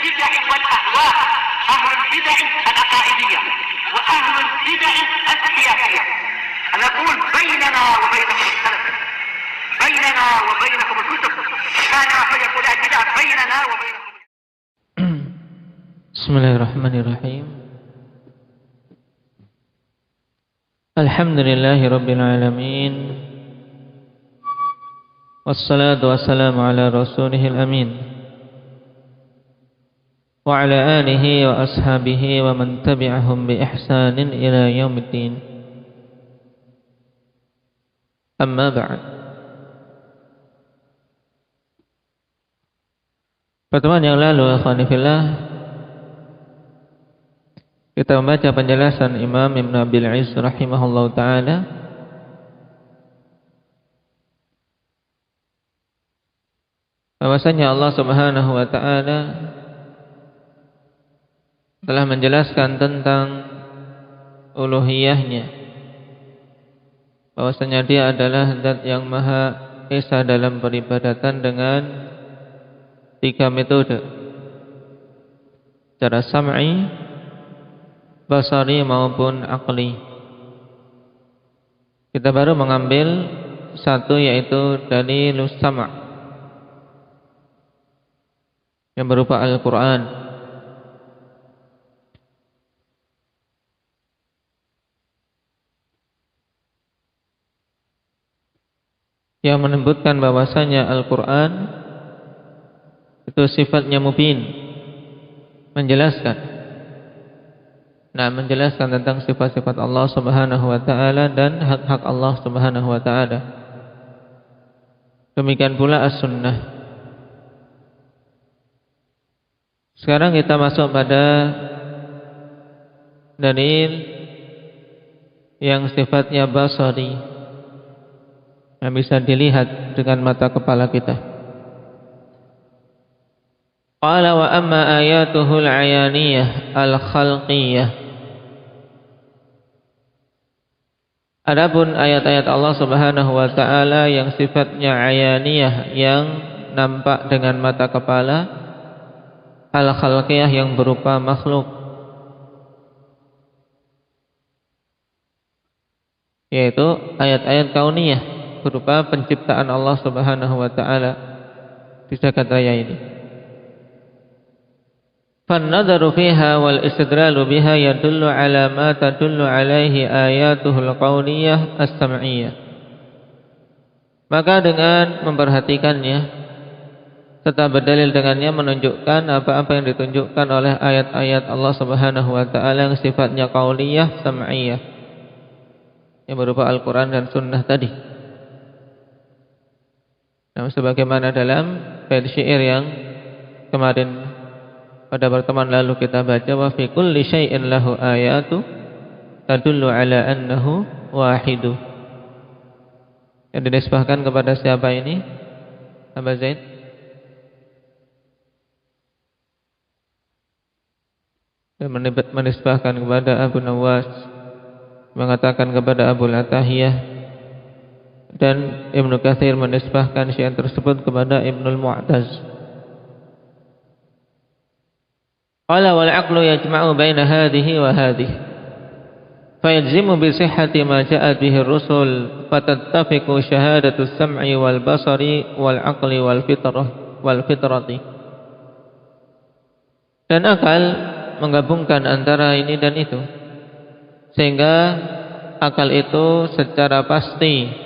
البدع والأهواء، أهل البدع العقائدية وأهل البدع السياسية. نقول بيننا وبينكم السلف، بيننا وبينكم الكتب، كان فيقول البدع بيننا وبينكم. Bismillahirrahmanirrahim. Alhamdulillahi Rabbil Alamin. Wassalatu wassalamu ala rasulihil amin wa ala alihi wa ashabihi wa man tabi'ahum bi ihsanin ila yaumiddin. Amma ba'd. Pertemuan yang lalu, akhwani fillah, kita membaca penjelasan Imam Ibn Abil Izz rahimahullah ta'ala bahwasanya Allah subhanahu wa ta'ala telah menjelaskan tentang uluhiyahnya, bahwasanya dia adalah zat yang maha esa dalam peribadatan dengan 3 metode, secara sam'i, basari maupun akli. Kita baru mengambil satu, yaitu dalilus sama' yang berupa Al-Quran. Yang menyebutkan bahwasanya Al-Quran itu sifatnya mubin, menjelaskan tentang sifat-sifat Allah subhanahu wa ta'ala dan hak-hak Allah subhanahu wa ta'ala. Demikian pula as-sunnah. Sekarang kita masuk pada dalil yang sifatnya basari, yang bisa dilihat dengan mata kepala kita. Qala wa amma ayatuhul ayaniyah al-khalqiyah. Adapun ayat-ayat Allah subhanahu wa ta'ala yang sifatnya ayaniyah, yang nampak dengan mata kepala, al-khalqiyah yang berupa makhluk, yaitu ayat-ayat kauniyah berupa penciptaan Allah subhanahu wa ta'ala di jagat raya ini. فالنظر فيها والاستدلال بها يدل على ما تدل عليه آياته القولية السمعية. Maka dengan memperhatikannya serta berdalil dengannya menunjukkan apa-apa yang ditunjukkan oleh ayat-ayat Allah subhanahu wa ta'ala yang sifatnya qauliyah sam'iyah, yang berupa Al-Quran dan Sunnah tadi. Nah, sebagaimana dalam bait syair yang kemarin pada pertemuan lalu kita baca, wa fi kulli syai'in lahu ayatu tadullu ala annahu wahidu. Yang dinisbahkan kepada siapa ini? Aba Zaid? Dan menisbahkan kepada Abu Nawas, mengatakan kepada Abu Atahiyah, dan Ibnu Katsir menisbahkan syair tersebut kepada Ibnul Mu'taz. Qala wal aqlu yajma'u baina hadhihi wa hadhihi fayalzimu bi sihhati ma ja'at bihi ar-rusul fatattafiqu syahadatu as-sam'i wal basari wal aqli wal fitrati. Dan akal menggabungkan antara ini dan itu, sehingga akal itu secara pasti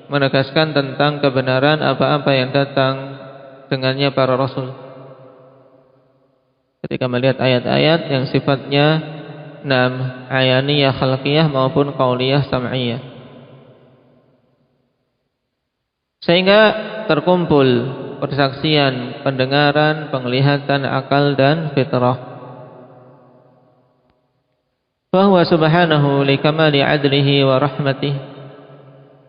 menegaskan tentang kebenaran apa-apa yang datang dengannya para rasul. Ketika melihat ayat-ayat yang sifatnya ayaniyah khalqiyah maupun qauliyah sam'iyah, sehingga terkumpul persaksian, pendengaran, penglihatan, akal dan fitrah. Fahuwa subhanahu likamali adlihi wa rahmatihi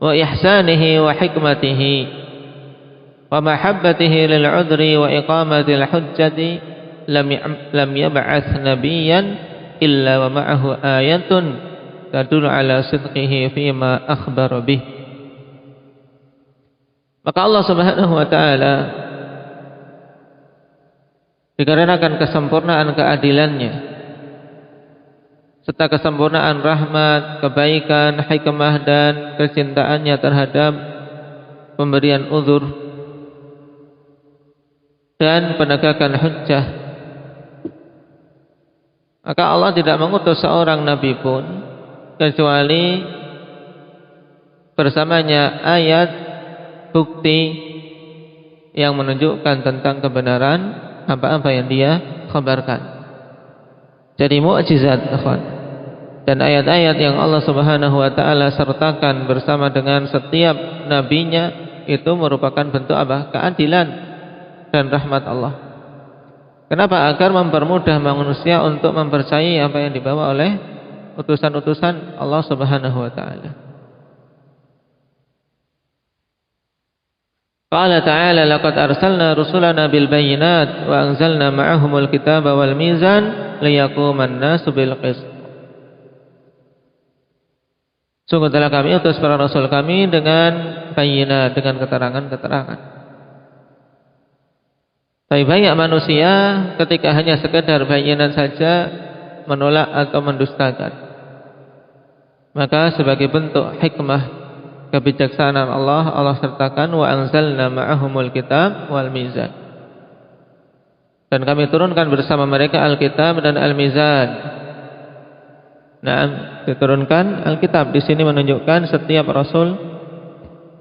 wa ihsanihi wa hikmatihi wa mahabbatihi lil udri wa iqamati al hujjati lam yab'ats nabiyyan illa wa ma'ahu ayatun tadullu ala sidqihi fima akhbara bih. Maka Allah subhanahu wa ta'ala dikarenakan kesempurnaan keadilannya serta kesempurnaan rahmat, kebaikan, hikmah dan kecintaannya terhadap pemberian uzur dan penegakan hujjah, maka Allah tidak mengutus seorang nabi pun kecuali bersamanya ayat bukti yang menunjukkan tentang kebenaran apa-apa yang dia khabarkan. Jadi mukjizat, dan ayat-ayat yang Allah Subhanahu wa taala sertakan bersama dengan setiap nabinya itu merupakan bentuk apa? Keadilan dan rahmat Allah. Kenapa? Agar mempermudah manusia untuk mempercayai apa yang dibawa oleh utusan-utusan Allah Subhanahu wa taala. Qala ta'ala laqad arsalna rusulana bil bayyinat wa anzalna ma'ahumul kitaba wal mizan liyaquman nasu bil qist. Sungguh telah kami utus para rasul kami dengan bayyinat, dengan keterangan-keterangan. Tapi banyak manusia ketika hanya sekedar bayyinat saja menolak atau mendustakan. Maka sebagai bentuk hikmah kebijaksanaan Allah sertakan wa anzalna ma'ahumul kitab wal mizan. Dan kami turunkan bersama mereka Alkitab dan Al-Mizan. Nah, diturunkan Alkitab di sini menunjukkan setiap rasul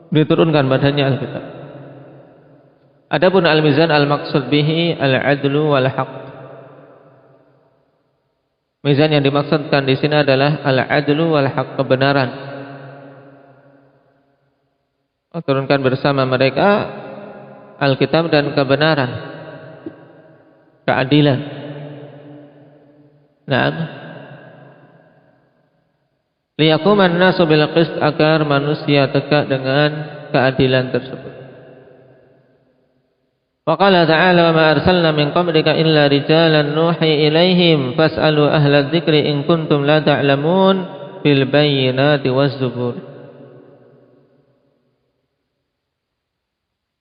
diturunkan badannya Alkitab. Adapun Al-Mizan al-maqsud bihi al-adlu wal haqq. Mizan yang dimaksudkan di sini adalah al-adlu wal haqq, kebenaran. Turunkan bersama mereka Alkitab dan kebenaran, keadilan. Naam. Liyaquman nasu bil qist, agar manusia tegak dengan keadilan tersebut. Wa qala ta'ala wa ma arsalna min qablika illa rijalan nuhi ilaihim fas'alu ahla dzikri in kuntum la ta'lamun bil bayyinati waz zubur.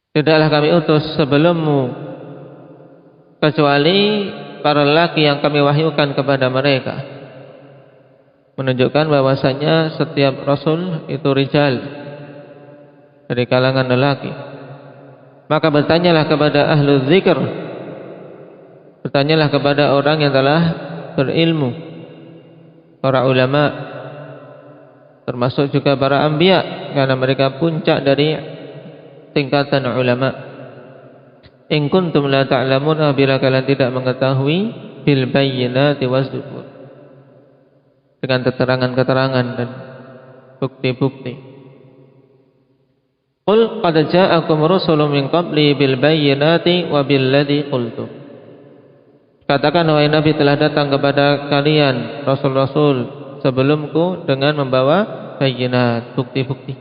Tidaklah kami utus sebelummu kecuali para lelaki yang kami wahyukan kepada mereka, menunjukkan bahwasanya setiap rasul itu rijal dari kalangan lelaki. Maka bertanyalah kepada ahlu dzikr, bertanyalah kepada orang yang telah berilmu, para ulama, termasuk juga para anbiya, karena mereka puncak dari tingkatan ulama. In kuntum la ta'lamun, bila kalian tidak mengetahui, bil bayyinati waz zubur, dengan keterangan-keterangan dan bukti-bukti. Qul qad ja'akum rusulun min qabli bil bayyinati wa bil ladzi qultum. Katakan wahai Nabi, telah datang kepada kalian rasul-rasul sebelumku dengan membawa bayyinat, bukti-bukti.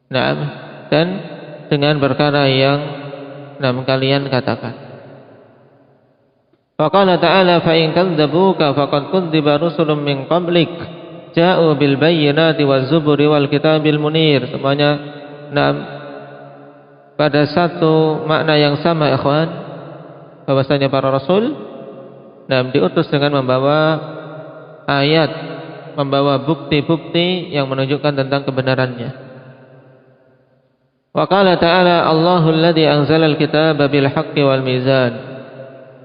Naam, dan dengan perkara yang kalian katakan. Faqala ta'ala fa in kadzdzabuka faqad kudziba rusulun min qablik ja'u bil bayyinati waz zuburi wal kitabil munir. Semuanya pada satu makna yang sama, ikhwan, bahwasanya para rasul diutus dengan membawa ayat, membawa bukti-bukti yang menunjukkan tentang kebenarannya. Wa qala ta'ala Allahu alladhi anzala al-kitaba bil haqqi wal mizan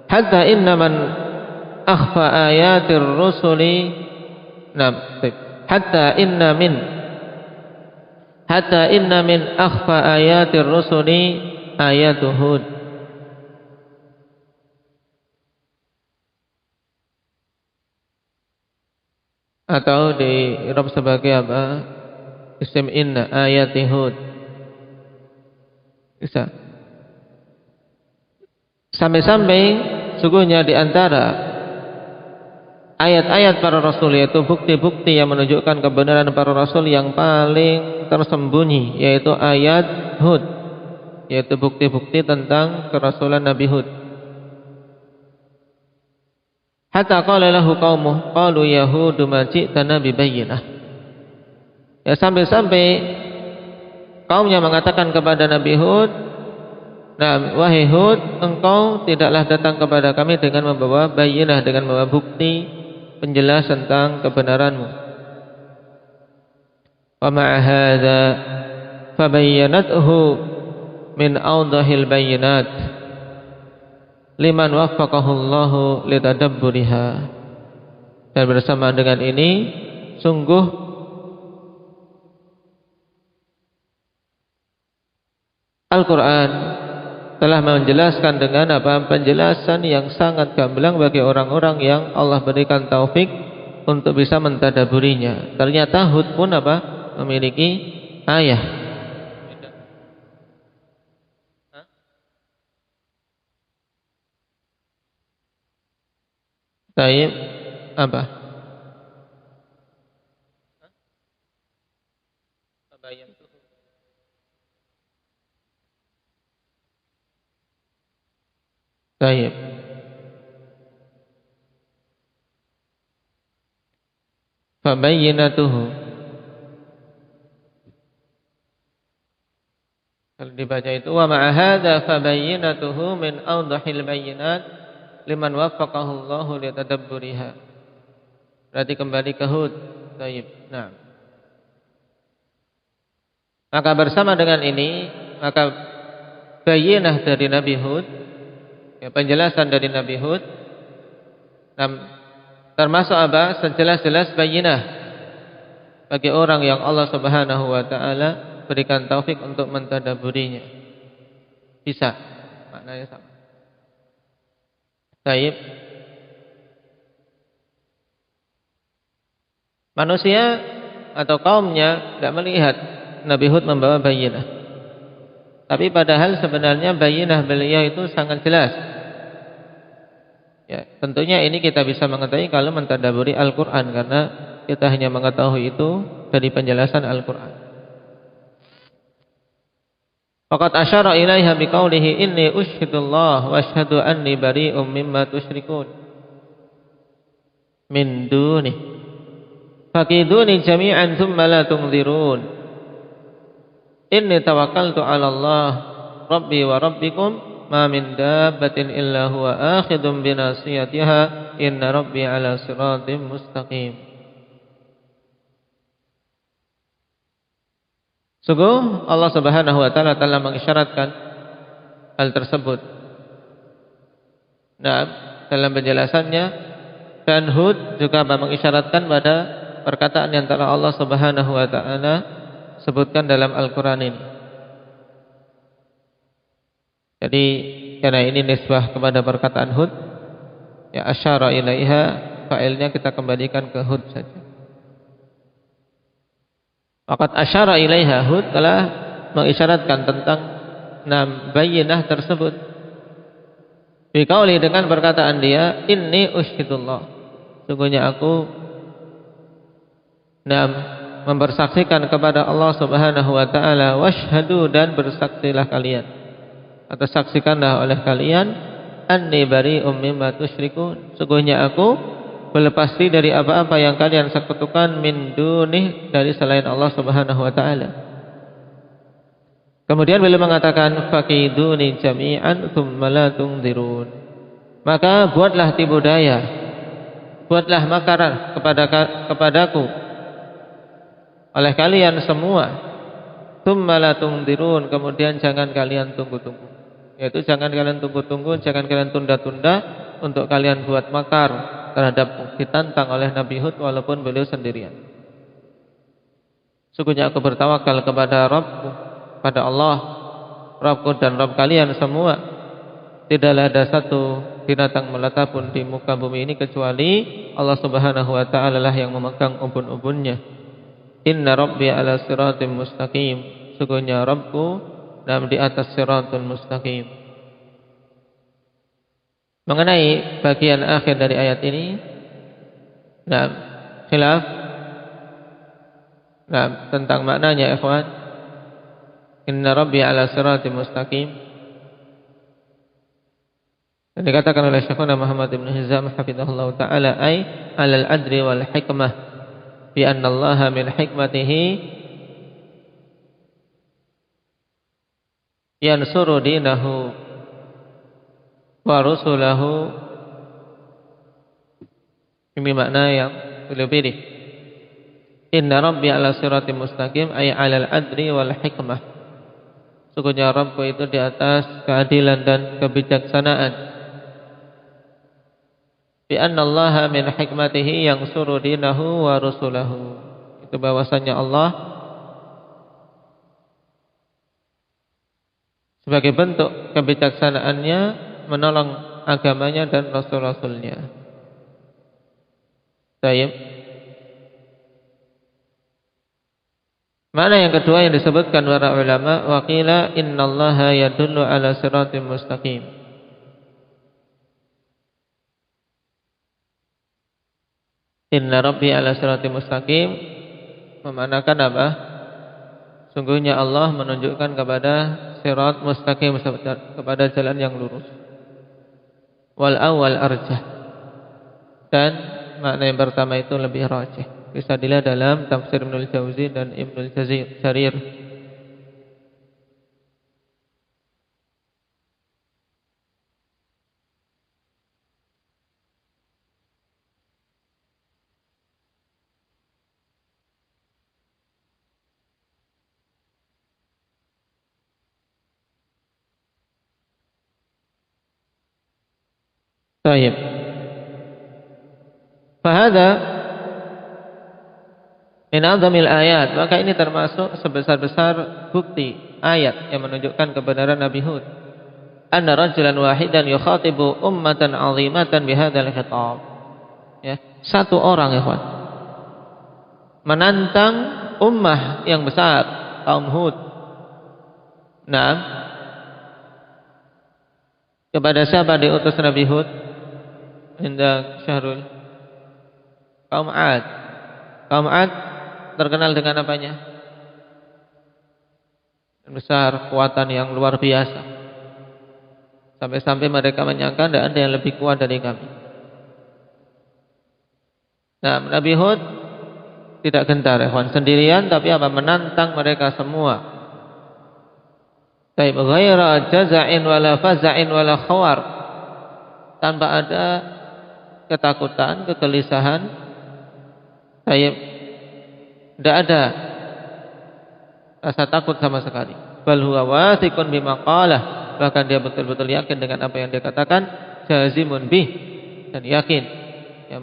hatta inna man akhfa ayatir rusuli hatta inna min akhfa ayatir rusuli ayatu Hud. Atau di i'rab sebagai apa? Isim inna, ayati Hud. Bisa. Sampai-sampai sungguhnya di antara ayat-ayat para rasul, yaitu bukti-bukti yang menunjukkan kebenaran para rasul, yang paling tersembunyi yaitu ayat Hud, yaitu bukti-bukti tentang kerasulan Nabi Hud. Hatta qala lahu qaumuh qalu ya Hud ma ji'tana bi bayyinah. Ya, sampai-sampai kaumnya mengatakan kepada Nabi Hud, Nah, wahai Hud, engkau tidaklah datang kepada kami dengan membawa bayyinah, dengan membawa bukti penjelas tentang kebenaranmu. Wa ma'a hadza fabayyanathu min awdahil bayyinat liman waffaqahu Allahu litadabburiha. Dan bersama dengan ini sungguh Al-Quran telah menjelaskan dengan penjelasan yang sangat gamblang bagi orang-orang yang Allah berikan taufik untuk bisa mentadaburinya. Ternyata Hud pun memiliki ayah. Taib apa? Taib. Fabayyinatuhu. Kalau dibaca itu wa ma'a hadza fabayyinatuhu min awdahil bayyinat liman waffaqahu Allahu litadabburiha. Berarti kembali ke Hud. Taib. Nah. Maka bersama dengan ini, maka bayyinah dari Nabi Hud, ya, penjelasan dari Nabi Hud, termasuk sejelas-jelas bayyinah bagi orang yang Allah Subhanahu wa taala berikan taufik untuk mentadabburinya. Bisa, maknanya sama. Baik. Manusia atau kaumnya tidak melihat Nabi Hud membawa bayyinah. Tapi padahal sebenarnya bayyinah beliau itu sangat jelas. Ya, tentunya ini kita bisa mengetahui kalau mentadabburi Al-Quran, karena kita hanya mengetahui itu dari penjelasan Al-Quran. Faqad asyara ilaiha biqaulihi inni usyhidullah wa asyhadu anni bari'um mimma tusyrikun min dunih faqiduni jami'an thumma la tunzirun inni tawakkaltu 'ala Allah rabbi wa rabbikum ma min dabbatin illa huwa akhidun bi nasiyatiha inna rabbi 'ala siratim mustaqim. Sungguh Allah Subhanahu wa taala telah mengisyaratkan hal tersebut. Nah, dalam penjelasannya, dan Hud juga mengisyaratkan pada perkataan yang telah Allah Subhanahu wa taala sebutkan dalam Al-Qur'an ini. Jadi karena ini nisbah kepada perkataan Hud, ya asyara ilaiha, fa'ilnya kita kembalikan ke Hud saja. Waqad asyara ilaiha, Hud telah mengisyaratkan tentang bayyinah tersebut. Biqauli, dengan perkataan dia, inni usyhidullah, sungguhnya aku mempersaksikan kepada Allah Subhanahu wa taala, washhadu, dan bersaksilah kalian atau saksikanlah oleh kalian, anni bari'um mimma tusyrikun, sungguhnya aku berlepas diri dari apa-apa yang kalian sekutukan min dunih, dari selain Allah Subhanahu wa taala. Kemudian beliau mengatakan faqiduni jami'an tsumma la tunzirun, maka buatlah tipu daya, buatlah makar kepadaku oleh kalian semua, tsumma la tunzirun, kemudian jangan kalian tunggu-tunggu, yaitu jangan kalian tunggu-tunggu, jangan kalian tunda-tunda untuk kalian buat makar terhadap ditantang oleh Nabi Hud walaupun beliau sendirian. Sungguhnya aku bertawakal kepada Rabbku, pada Allah, Rabbku dan Rabb kalian semua. Tidaklah ada satu binatang melata pun di muka bumi ini kecuali Allah Subhanahu wa taala lah yang memegang ubun-ubunnya. Inna Rabbi ala siratim mustaqim, sungguhnya Rabbku di atas siratul mustaqim. Mengenai bagian akhir dari ayat ini, khilaf tentang maknanya, ikhwan. Inna Rabbi ala siratim mustaqim, dan dikatakan oleh Syekhuna Muhammad ibn Hizam hafizahullah ta'ala, ay alal adri wal hikmah bi anna Allah min hikmatihi yansuru dinahu wa rusulahu. Ini makna yang beliau pilih. Inna rabbi ala siratim mustaqim ay alal adri wal hikmah. Sungguhnya Rabbku itu di atas keadilan dan kebijaksanaan. Bi anna Allah min hikmatihi yansuru dinahu wa rusulahu. Itu bahwasanya Allah sebagai bentuk kebijaksanaannya menolong agamanya dan rasul-rasulnya. Baik. Makna yang kedua yang disebutkan para ulama, wa qila innallaha yadullu ala siratim mustaqim. Inna rabbi ala siratim mustaqim memanakan apa? Sungguhnya Allah menunjukkan kepada sirat mustaqim, kepada jalan yang lurus. Wal awal arjah. Dan makna yang pertama itu lebih rajih. Bisa dilihat dalam tafsir Ibnul Jauzi dan Ibnul Jarir. Baik. Fahada min azamil ayat, maka ini termasuk sebesar-besar bukti ayat yang menunjukkan kebenaran Nabi Hud. Anna rajulan wahidan yukhatibu ummatan 'azimatan bihadzal khitab. Ya, satu orang ikhwan menantang ummah yang besar, kaum Hud. Nah, kepada siapa diutus Nabi Hud? Hendak Syahrul kaum Ad. Kaum Ad terkenal dengan apanya? Besar, kekuatan yang luar biasa. Sampai-sampai mereka menyangka tidak ada yang lebih kuat dari kami. Nah, Nabi Hud tidak gentar, sendirian, tapi apa? Menantang mereka semua. Taib ghaira jaza'in wala faza'in wala khawar. Tanpa ada ketakutan, kegelisahan. Taib, tidak ada rasa takut sama sekali. Bal huwa wathiqun bima qalah. Bahkan dia betul-betul yakin dengan apa yang dia katakan, jazimun bih, dan yakin, ya,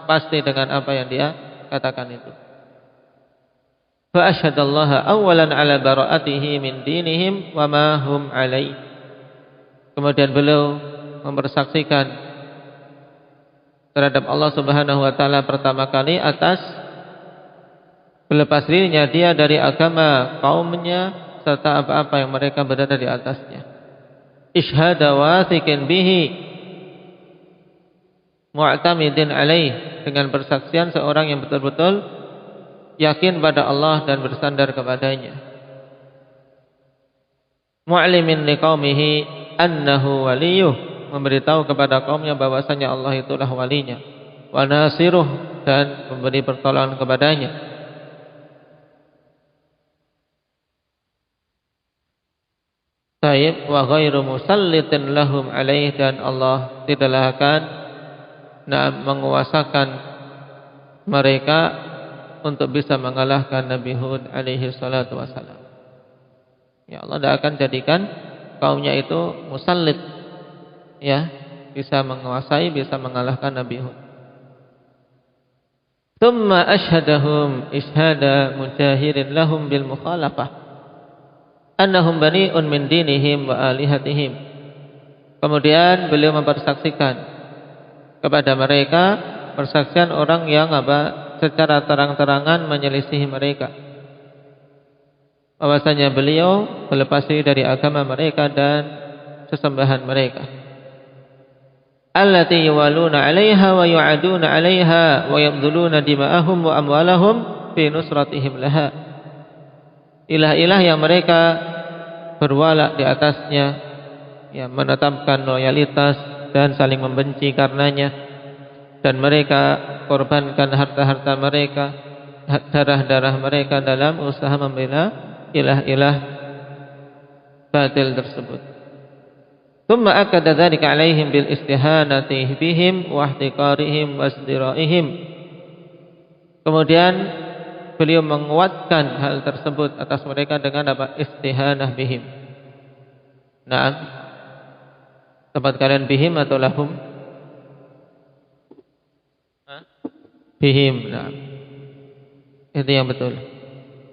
pasti dengan apa yang dia katakan itu. Fa asyhadallaha awwalan ala bara'atihi min dinihim wa ma hum alaihi. Kemudian beliau mempersaksikan terhadap Allah Subhanahu wa taala pertama kali atas melepas dirinya dia dari agama kaumnya serta apa-apa yang mereka berada di atasnya. Ishhada wathiqin bihi mu'tamidin alaih, dengan persaksian seorang yang betul-betul yakin pada Allah dan bersandar kepadanya. Mu'limin liqaumihi annahu waliyuh, memberitahu kepada kaumnya bahwasanya Allah itulah walinya. Wa nasiruh, dan memberi pertolongan kepadanya. Taib wa ghairu musallitin lahum alaih, dan Allah tidaklah akan menguasakan mereka untuk bisa mengalahkan Nabi Hud alaihi salatu wassalam. Ya, Allah tidak akan jadikan kaumnya itu musallit, ya, bisa menguasai, bisa mengalahkan Nabi Hud. Tsumma asyhadahum ishhada mujahirin lahum bil mukhalafah annahum bani'un min dinihim wa alihatihim. Kemudian beliau mempersaksikan kepada mereka persaksian orang yang secara terang-terangan menyelisihi mereka, bahwasanya beliau berlepas diri dari agama mereka dan sesembahan mereka. Allati yuwaluna 'alaiha wa yu'aduna 'alaiha wa yabdhuluna dima'ahum wa amwalahum fi nusratihim laha. Ilah-ilah yang mereka berwala di atasnya, yang menetapkan loyalitas dan saling membenci karenanya, dan mereka korbankan harta-harta mereka, darah-darah mereka dalam usaha membela ilah-ilah batil tersebut. Tsumma akada dzalika 'alaihim bil istihanati bihim wa ihtiqarihim wa isdiraihim. Kemudian beliau menguatkan hal tersebut atas mereka dengan apa? Istihanah bihim. Naam. Tempat kalian bihim atau lahum? Bihim. Naam. Itu yang betul.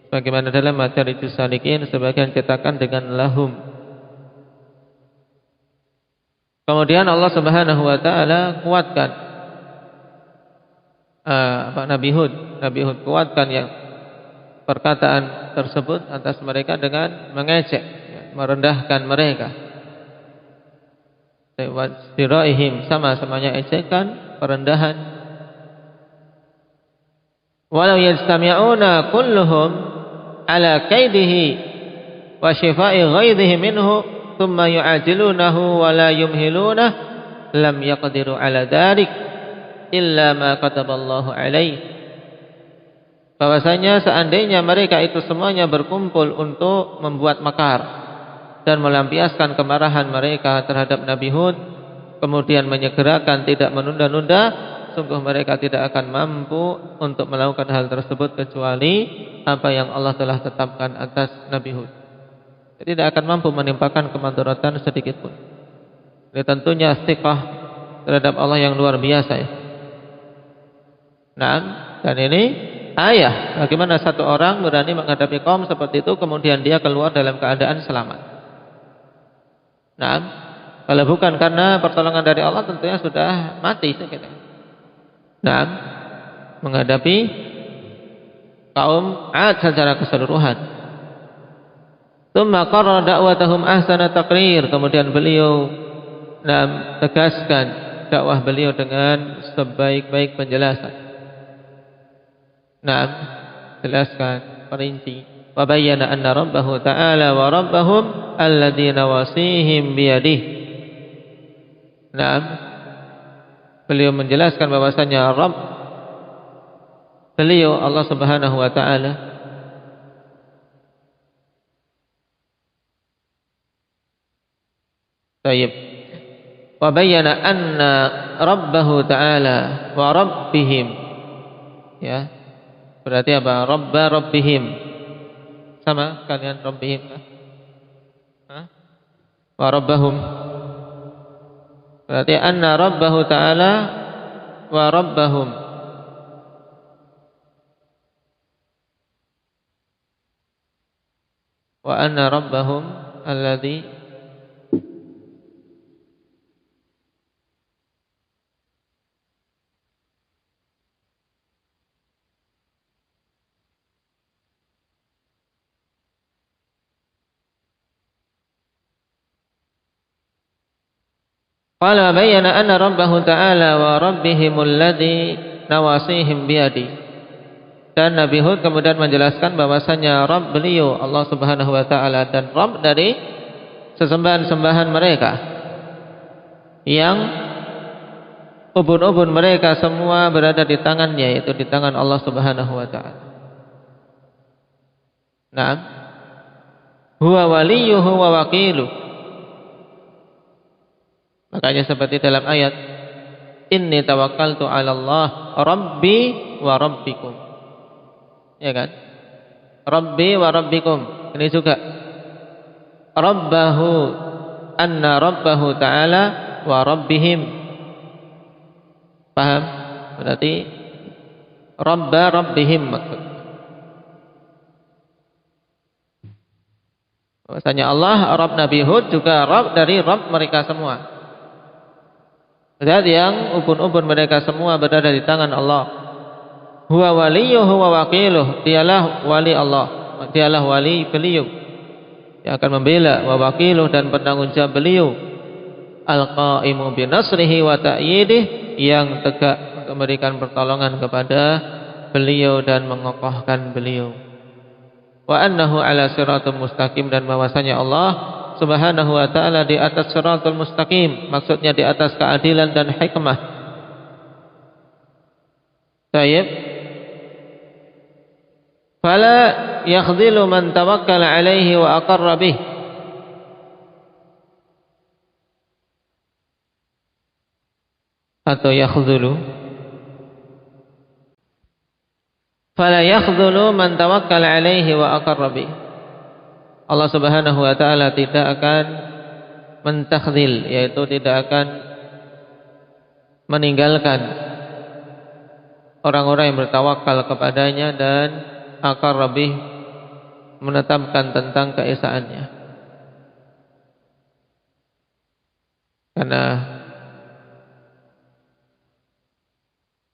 Bagaimana dalam Madarijus Salikin sebagian cetakan dengan lahum. Kemudian Allah Subhanahu wa taala kuatkan Nabi Hud kuatkan yang perkataan tersebut atas mereka dengan mengejek, merendahkan mereka. Wasdiraihim, sama-samanya ejekan, perendahan. Walau yastami'una kulluhum ala kaidihi wa shifai ghaidhihi minhu thumma yu'ajilunahu wa la yumhilunah lam yaqdiru ala dhalik illa ma kataballahu alaih. Bahwasanya seandainya mereka itu semuanya berkumpul untuk membuat makar dan melampiaskan kemarahan mereka terhadap Nabi Hud, kemudian menyegerakan tidak menunda-nunda, sungguh mereka tidak akan mampu untuk melakukan hal tersebut kecuali apa yang Allah telah tetapkan atas Nabi Hud. Tidak akan mampu menimpakan kemandaratan sedikit pun. Ini tentunya istiqah terhadap Allah yang luar biasa ya. Nah, dan ini ayah bagaimana satu orang berani menghadapi kaum seperti itu kemudian dia keluar dalam keadaan selamat. Nah, kalau bukan karena pertolongan dari Allah tentunya sudah mati kita. Nah, menghadapi kaum 'Ad secara keseluruhan. Tsumma qarra da'watahum ahsana taqrir, kemudian beliau tegaskan dakwah beliau dengan sebaik-baik penjelasan. Jelaskan, perinci. Wa bayyana anna rabbahu ta'ala wa rabbahum alladzi nawasihim biyadihi. Beliau menjelaskan bahwasanya Rabb beliau Allah Subhanahu wa taala Tayyib. Wa bayyana anna rabbahu ta'ala wa rabbihim. Ya. Berarti apa? Rabba rabbihim. Sama kalian rabbihim. Wa rabbahum. Berarti anna rabbahu ta'ala wa rabbahum. Wa anna rabbahum alladhi qala bayyana anna rabbahu ta'ala wa rabbihimul ladzi nawasihim biyadi. Dan Nabi Hud kemudian menjelaskan bahwasanya Rabb beliau Allah Subhanahu wa taala dan Rabb dari sesembahan-sembahan mereka yang ubun-ubun mereka semua berada di tangannya, yaitu di tangan Allah Subhanahu wa taala. Naam. Huwa waliyuhu wa wakiluh. Makanya seperti dalam ayat inni tawakkaltu 'ala Allah rabbi wa rabbikum. Ya kan? Rabbi wa rabbikum. Ini juga rabbahu anna rabbahu ta'ala wa rabbihim. Paham? Berarti rabba rabbihim maksud. Bahwasanya Allah Rabb Nabi Hud juga Rabb dari Rabb mereka semua. Zat yang ubun-ubun mereka semua berada di tangan Allah. Huwa waliyuhu wa wakiluh. Dialah wali Allah. Dialah wali beliau yang akan membela, wa wakiluh dan penanggung jawab beliau. Al-qaimu binasrihi wa ta'yidih, yang tegak untuk memberikan pertolongan kepada beliau dan mengokohkan beliau. Wa annahu ala siratul mustaqim, dan bahwasanya Allah Subhanahu wa ta'ala di atas siratul mustaqim, maksudnya di atas keadilan dan hikmah. Tayyib. Fala yakhdilu man tawakkala alaihi wa aqarra bih. atau yakhdhulu. Fala yakhdhulu man tawakkal alaihi wa aqarra bih. Allah Subhanahu wa taala tidak akan mentakdzil, yaitu tidak akan meninggalkan orang-orang yang bertawakal kepadanya dan aqarra bih, menetapkan tentang keesaannya. Karena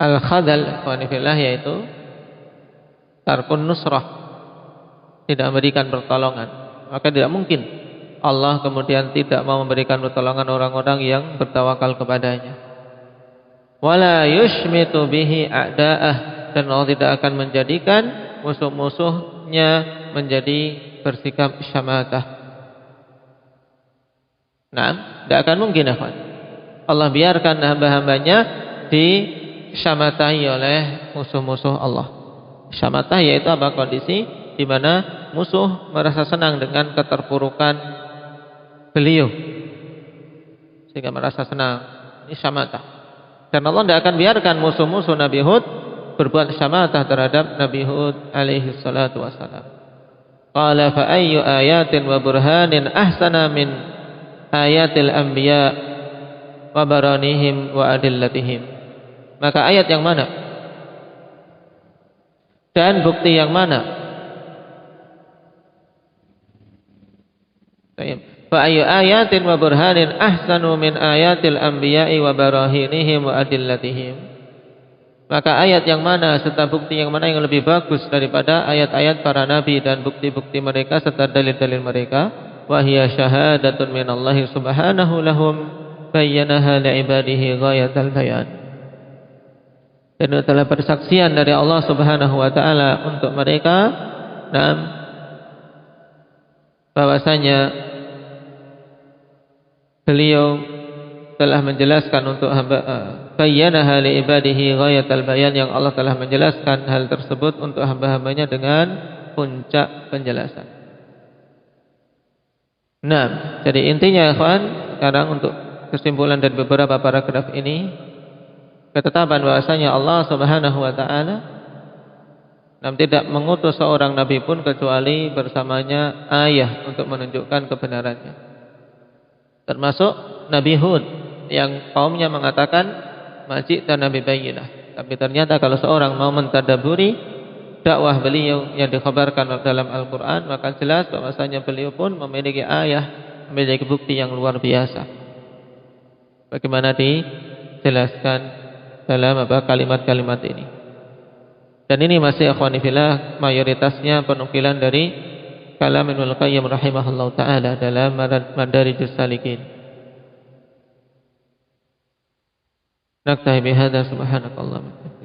al-khadal wanifillah, yaitu tarkun nusrah, tidak memberikan pertolongan. Maka tidak mungkin Allah kemudian tidak mau memberikan pertolongan orang-orang yang bertawakal kepadanya. Wala yushmitu bihi a'da'ah, dan Allah tidak akan menjadikan musuh-musuhnya menjadi bersikap syamatah. Nah, tidak akan mungkin ya, Allah biarkan hamba-hambanya disyamatahi oleh musuh-musuh Allah. Syamatah yaitu apa? Kondisi di mana musuh merasa senang dengan keterpurukan beliau sehingga merasa senang. Ini syamatah. Dan Allah tidak akan biarkan musuh-musuh Nabi Hud berbuat syamatah terhadap Nabi Hud alaihi salatu wassalam. Qala fa ayyu ayatin wa burhanin ahsana min ayatil anbiya wa baranihim wa adillatihim. Maka ayat yang mana dan bukti yang mana? Fa ayyu ayatin wa burhanin ahsanu min ayatil anbiya'i wa barahinihim wa adillatihim. Maka ayat yang mana serta bukti yang mana yang lebih bagus daripada ayat-ayat para nabi dan bukti-bukti mereka serta dalil-dalil mereka? Wa hiya syahadatun minallahi subhanahu lahum bayyanaha li'ibadihi ghayatal bayan. Dan itu adalah persaksian dari Allah Subhanahu wa taala untuk mereka, bahwasanya beliau telah menjelaskan untuk hamba, bayyanaha li ibadihi ghayatal bayan, yang Allah telah menjelaskan hal tersebut untuk hamba-hambanya dengan puncak penjelasan. Nah, jadi intinya ikhwan, sekarang untuk kesimpulan dari beberapa paragraf ini, ketetapan bahwasanya Allah Subhanahu wa taala tidak mengutus seorang nabi pun kecuali bersamanya ayah untuk menunjukkan kebenarannya. Termasuk Nabi Hud yang kaumnya mengatakan majita nabi bayyinah. Tapi ternyata kalau seorang mau mentadaburi dakwah beliau yang dikhabarkan dalam Al-Qur'an, maka jelas bahwasanya beliau pun memiliki ayah, memiliki bukti yang luar biasa. Bagaimana dijelaskan dalam kalimat-kalimat ini. Dan ini masih akhwani fillah mayoritasnya penukilan dari kalam Ibnu Qayyim rahimahullahu taala dalam Madarijus Salikin. Naktahi bihadza subhanakallahumma